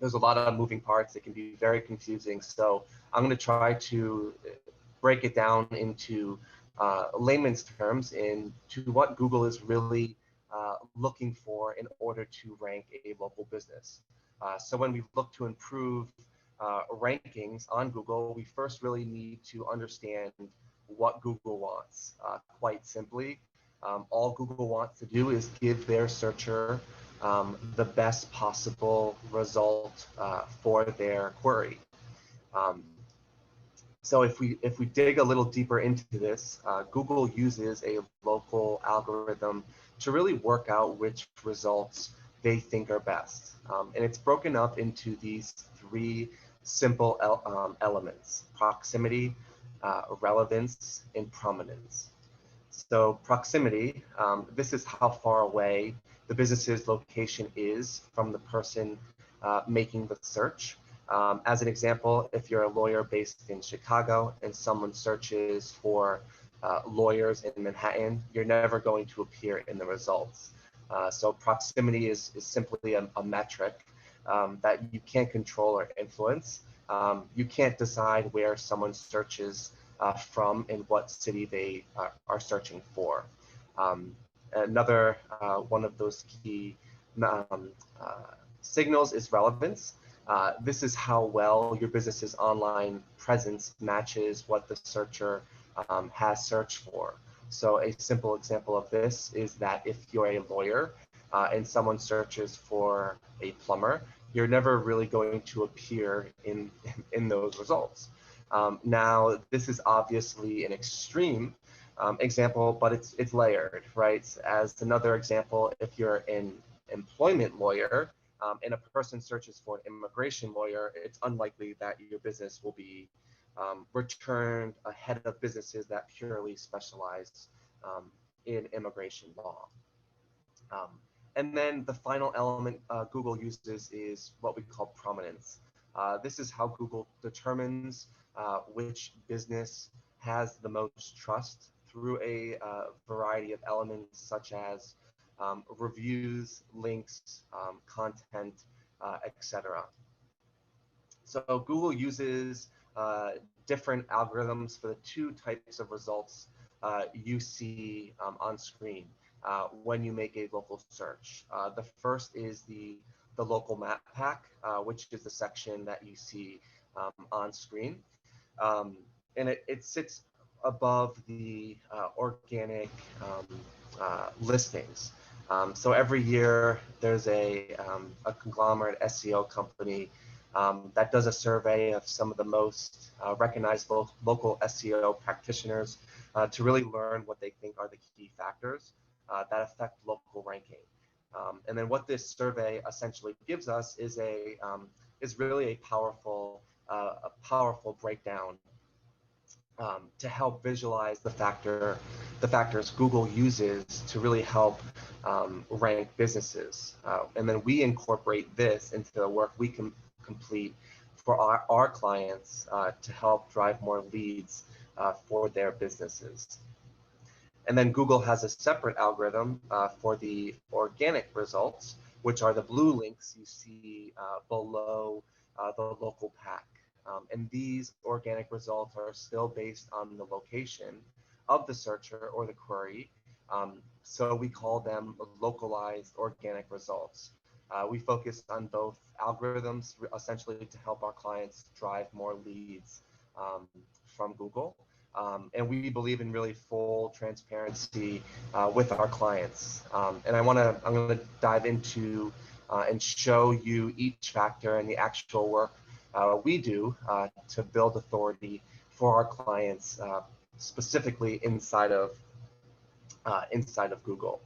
There's a lot of moving parts. It can be very confusing. So I'm going to try to break it down into layman's terms into what Google is really looking for in order to rank a local business. So when we look to improve rankings on Google, we first really need to understand what Google wants. Quite simply, all Google wants to do is give their searcher the best possible result for their query. Um, so if we dig a little deeper into this, Google uses a local algorithm to really work out which results they think are best. And it's broken up into these three simple elements: proximity, relevance, and prominence. So proximity, this is how far away the business's location is from the person making the search. As an example, if you're a lawyer based in Chicago and someone searches for lawyers in Manhattan, you're never going to appear in the results. So proximity is simply a metric that you can't control or influence. You can't decide where someone searches from and what city they are searching for. Another one of those key um, uh, signals is relevance. This is how well your business's online presence matches what the searcher has searched for. So a simple example of this is that if you're a lawyer and someone searches for a plumber, you're never really going to appear in those results. Now, this is obviously an extreme example, but it's layered, right? As another example, if you're an employment lawyer and a person searches for an immigration lawyer, it's unlikely that your business will be returned ahead of businesses that purely specialize in immigration law. Um, and then the final element Google uses is what we call prominence. This is how Google determines which business has the most trust through a variety of elements such as reviews, links, content, etc. So Google uses different algorithms for the two types of results you see on screen when you make a local search. The first is the local map pack, which is the section that you see on screen. And it sits above the organic listings. So every year there's a conglomerate SEO company that does a survey of some of the most recognized local SEO practitioners to really learn what they think are the key factors that affect local ranking. And then what this survey essentially gives us is really a powerful breakdown to help visualize the factors Google uses to really help rank businesses. And then we incorporate this into the work we can complete for our clients to help drive more leads for their businesses. And then Google has a separate algorithm for the organic results, which are the blue links you see below the local pack. And these organic results are still based on the location of the searcher or the query. So we call them localized organic results. We focus on both algorithms essentially to help our clients drive more leads from Google. And we believe in really full transparency with our clients. And I'm going to dive into and show you each factor and the actual work we do to build authority for our clients, specifically inside of Google.